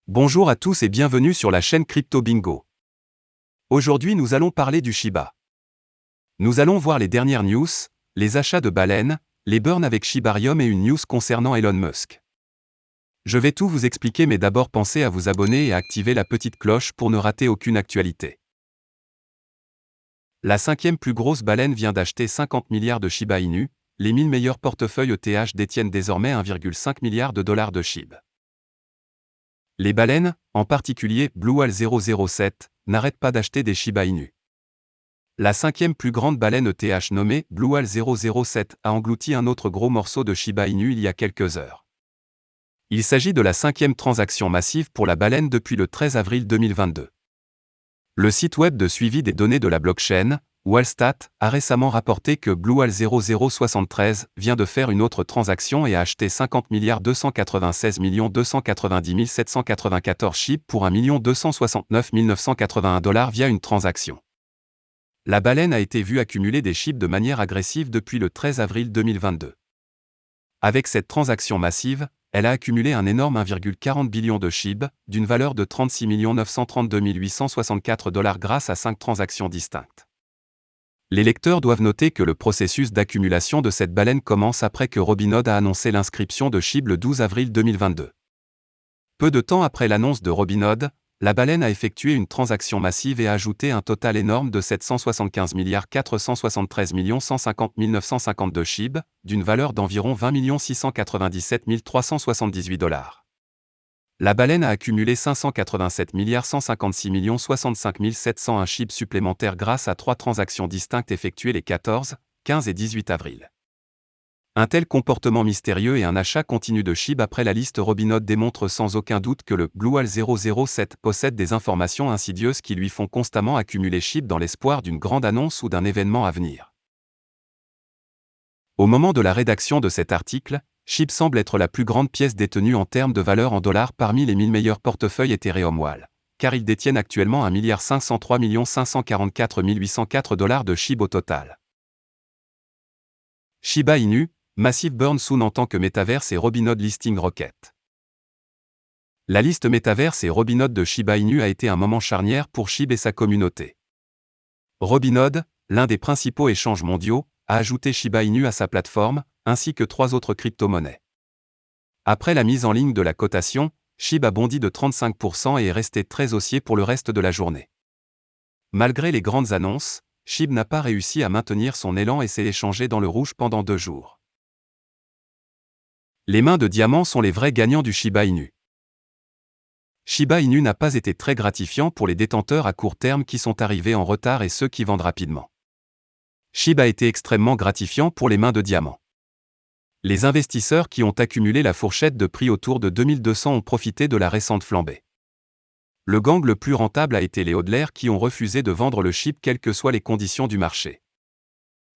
Bonjour à tous et bienvenue sur la chaîne Crypto Bingo. Aujourd'hui nous allons parler du Shiba. Nous allons voir les dernières news, les achats de baleines, les burns avec Shibarium et une news concernant Elon Musk. Je vais tout vous expliquer mais d'abord pensez à vous abonner et à activer la petite cloche pour ne rater aucune actualité. La cinquième plus grosse baleine vient d'acheter 50 milliards de Shiba Inu, les 1000 meilleurs portefeuilles ETH détiennent désormais 1,5 milliard de dollars de SHIB. Les baleines, en particulier Blue Whale 007, n'arrêtent pas d'acheter des Shiba Inu. La cinquième plus grande baleine ETH nommée Blue Whale 007 a englouti un autre gros morceau de Shiba Inu il y a quelques heures. Il s'agit de la cinquième transaction massive pour la baleine depuis le 13 avril 2022. Le site web de suivi des données de la blockchain, Whalestat, a récemment rapporté que Blue Whale 0073 vient de faire une autre transaction et a acheté 50 296 290 794 SHIB pour 1 269 981 $ via une transaction. La baleine a été vue accumuler des SHIB de manière agressive depuis le 13 avril 2022. Avec cette transaction massive, elle a accumulé un énorme 1,40 billion de SHIB, d'une valeur de 36 932 864 $ grâce à 5 transactions distinctes. Les lecteurs doivent noter que le processus d'accumulation de cette baleine commence après que Robinhood a annoncé l'inscription de SHIB le 12 avril 2022. Peu de temps après l'annonce de Robinhood, la baleine a effectué une transaction massive et a ajouté un total énorme de 775 473 150 952 SHIB, d'une valeur d'environ 20 697 378 $. La baleine a accumulé 587 156 65 701 SHIB supplémentaires grâce à 3 transactions distinctes effectuées les 14, 15 et 18 avril. Un tel comportement mystérieux et un achat continu de SHIB après la liste Robinhood démontrent sans aucun doute que le Blue Whale 007 possède des informations insidieuses qui lui font constamment accumuler SHIB dans l'espoir d'une grande annonce ou d'un événement à venir. Au moment de la rédaction de cet article, SHIB semble être la plus grande pièce détenue en termes de valeur en dollars parmi les 1000 meilleurs portefeuilles Ethereum Whale, car ils détiennent actuellement 1 503 544 804 $ de SHIB au total. Shiba Inu, Massive Burn Soon en tant que Metaverse et Robinhood Listing Rocket. La liste Metaverse et Robinhood de Shiba Inu a été un moment charnière pour SHIB et sa communauté. Robinhood, l'un des principaux échanges mondiaux, a ajouté Shiba Inu à sa plateforme, ainsi que 3 autres crypto-monnaies. Après la mise en ligne de la cotation, SHIB a bondi de 35% et est resté très haussier pour le reste de la journée. Malgré les grandes annonces, SHIB n'a pas réussi à maintenir son élan et s'est échangé dans le rouge pendant 2 jours. Les mains de diamant sont les vrais gagnants du Shiba Inu. Shiba Inu n'a pas été très gratifiant pour les détenteurs à court terme qui sont arrivés en retard et ceux qui vendent rapidement. SHIB a été extrêmement gratifiant pour les mains de diamant. Les investisseurs qui ont accumulé la fourchette de prix autour de 2200 ont profité de la récente flambée. Le gang le plus rentable a été les hodlers qui ont refusé de vendre le SHIB quelles que soient les conditions du marché.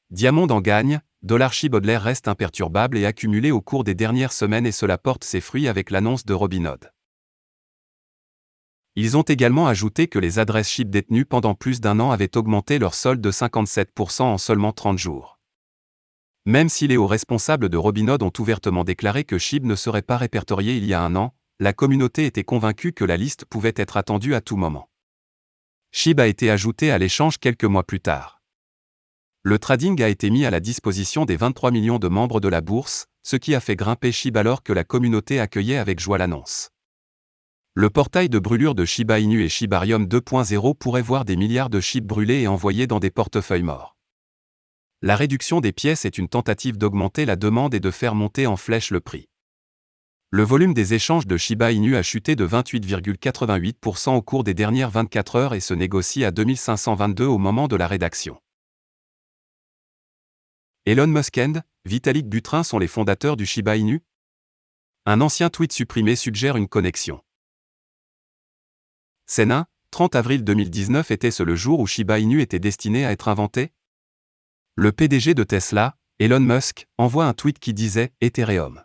Diamond en gagne, $SHIB hodler reste imperturbable et accumulé au cours des dernières semaines et cela porte ses fruits avec l'annonce de Robinhood. Ils ont également ajouté que les adresses SHIB détenues pendant plus d'1 an avaient augmenté leur solde de 57% en seulement 30 jours. Même si les hauts responsables de Robinhood ont ouvertement déclaré que SHIB ne serait pas répertorié il y a 1 an, la communauté était convaincue que la liste pouvait être attendue à tout moment. SHIB a été ajouté à l'échange quelques mois plus tard. Le trading a été mis à la disposition des 23 millions de membres de la bourse, ce qui a fait grimper SHIB alors que la communauté accueillait avec joie l'annonce. Le portail de brûlure de Shiba Inu et Shibarium 2.0 pourrait voir des milliards de SHIB brûlés et envoyés dans des portefeuilles morts. La réduction des pièces est une tentative d'augmenter la demande et de faire monter en flèche le prix. Le volume des échanges de Shiba Inu a chuté de 28,88% au cours des dernières 24 heures et se négocie à 2522 au moment de la rédaction. Elon Musk et Vitalik Buterin sont les fondateurs du Shiba Inu? Un ancien tweet supprimé suggère une connexion. Sénat, 30 avril 2019 était-ce le jour où Shiba Inu était destiné à être inventé? Le PDG de Tesla, Elon Musk, envoie un tweet qui disait « Ethereum ».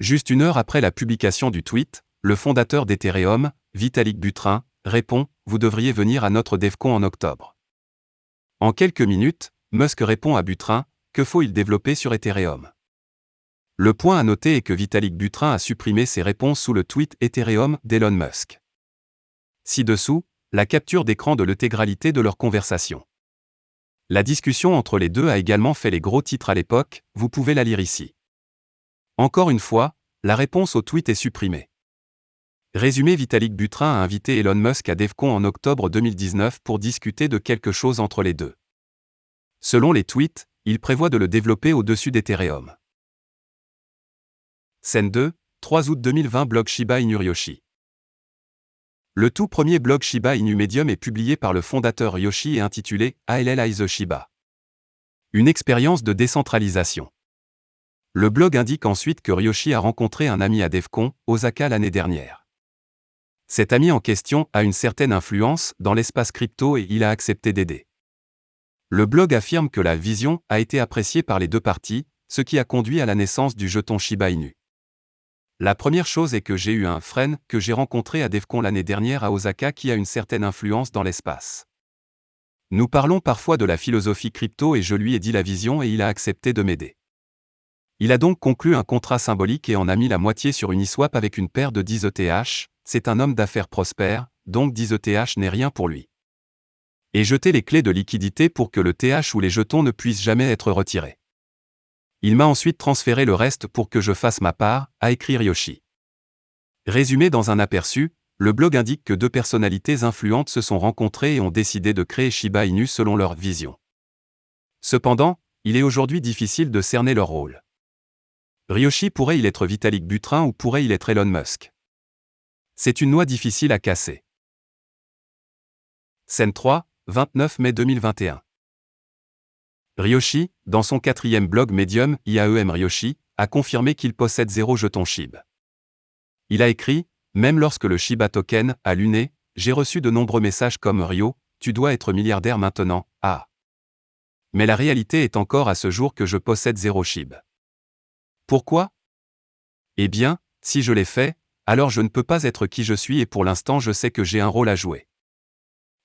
Juste 1 heure après la publication du tweet, le fondateur d'Ethereum, Vitalik Buterin, répond « Vous devriez venir à notre DevCon en octobre ». En quelques minutes, Musk répond à Buterin « Que faut-il développer sur Ethereum ?» Le point à noter est que Vitalik Buterin a supprimé ses réponses sous le tweet Ethereum d'Elon Musk. Ci-dessous, la capture d'écran de l'intégralité de leur conversation. La discussion entre les deux a également fait les gros titres à l'époque, vous pouvez la lire ici. Encore une fois, la réponse au tweet est supprimée. Résumé: Vitalik Buterin a invité Elon Musk à DevCon en octobre 2019 pour discuter de quelque chose entre les deux. Selon les tweets, il prévoit de le développer au-dessus d'Ethereum. Scène 2, 3 août 2020. Blog Shiba Inu. Ryoshi. Le tout premier blog Shiba Inu Medium est publié par le fondateur Ryoshi et intitulé ALL is a Shiba. Une expérience de décentralisation. Le blog indique ensuite que Ryoshi a rencontré un ami à DevCon, Osaka, l'année dernière. Cet ami en question a une certaine influence dans l'espace crypto et il a accepté d'aider. Le blog affirme que la vision a été appréciée par les deux parties, ce qui a conduit à la naissance du jeton Shiba Inu. La première chose est que j'ai eu un friend que j'ai rencontré à DevCon l'année dernière à Osaka qui a une certaine influence dans l'espace. Nous parlons parfois de la philosophie crypto et je lui ai dit la vision et il a accepté de m'aider. Il a donc conclu un contrat symbolique et en a mis la moitié sur Uniswap avec une paire de 10 ETH, c'est un homme d'affaires prospère, donc 10 ETH n'est rien pour lui. Et jeter les clés de liquidité pour que le TH ou les jetons ne puissent jamais être retirés. Il m'a ensuite transféré le reste pour que je fasse ma part, a écrit Ryoshi. Résumé dans un aperçu, le blog indique que deux personnalités influentes se sont rencontrées et ont décidé de créer Shiba Inu selon leur vision. Cependant, il est aujourd'hui difficile de cerner leur rôle. Ryoshi pourrait-il être Vitalik Buterin ou pourrait-il être Elon Musk? C'est une noix difficile à casser. Scène 3, 29 mai 2021. Ryoshi, dans son 4e blog Medium, IAEM Ryoshi, a confirmé qu'il possède 0 jeton SHIB. Il a écrit « Même lorsque le Shiba Token a luné, j'ai reçu de nombreux messages comme « Ryo, tu dois être milliardaire maintenant, ah !» Mais la réalité est encore à ce jour que je possède 0 SHIB. Pourquoi? Eh bien, si je l'ai fait, alors je ne peux pas être qui je suis et pour l'instant je sais que j'ai un rôle à jouer. »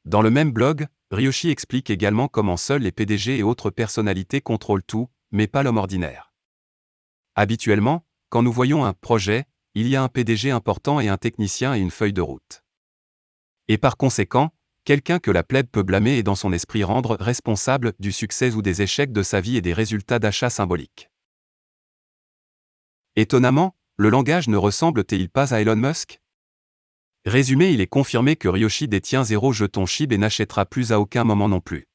Dans le même blog, Ryoshi explique également comment seuls les PDG et autres personnalités contrôlent tout, mais pas l'homme ordinaire. Habituellement, quand nous voyons un projet, il y a un PDG important et un technicien et une feuille de route. Et par conséquent, quelqu'un que la plèbe peut blâmer et dans son esprit rendre responsable du succès ou des échecs de sa vie et des résultats d'achat symboliques. Étonnamment, le langage ne ressemble-t-il pas à Elon Musk? Résumé, il est confirmé que Ryoshi détient 0 jeton SHIB et n'achètera plus à aucun moment non plus.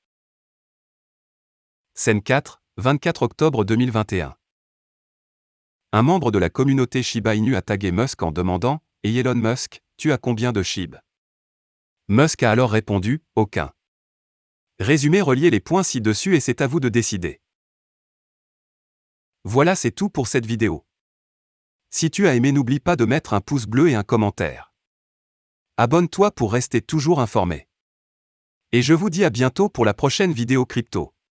Scène 4, 24 octobre 2021. Un membre de la communauté Shiba Inu a tagué Musk en demandant « Et Elon Musk, tu as combien de SHIB ?» Musk a alors répondu « Aucun ». Résumé, reliez les points ci-dessus et c'est à vous de décider. Voilà, c'est tout pour cette vidéo. Si tu as aimé, n'oublie pas de mettre un pouce bleu et un commentaire. Abonne-toi pour rester toujours informé. Et je vous dis à bientôt pour la prochaine vidéo crypto.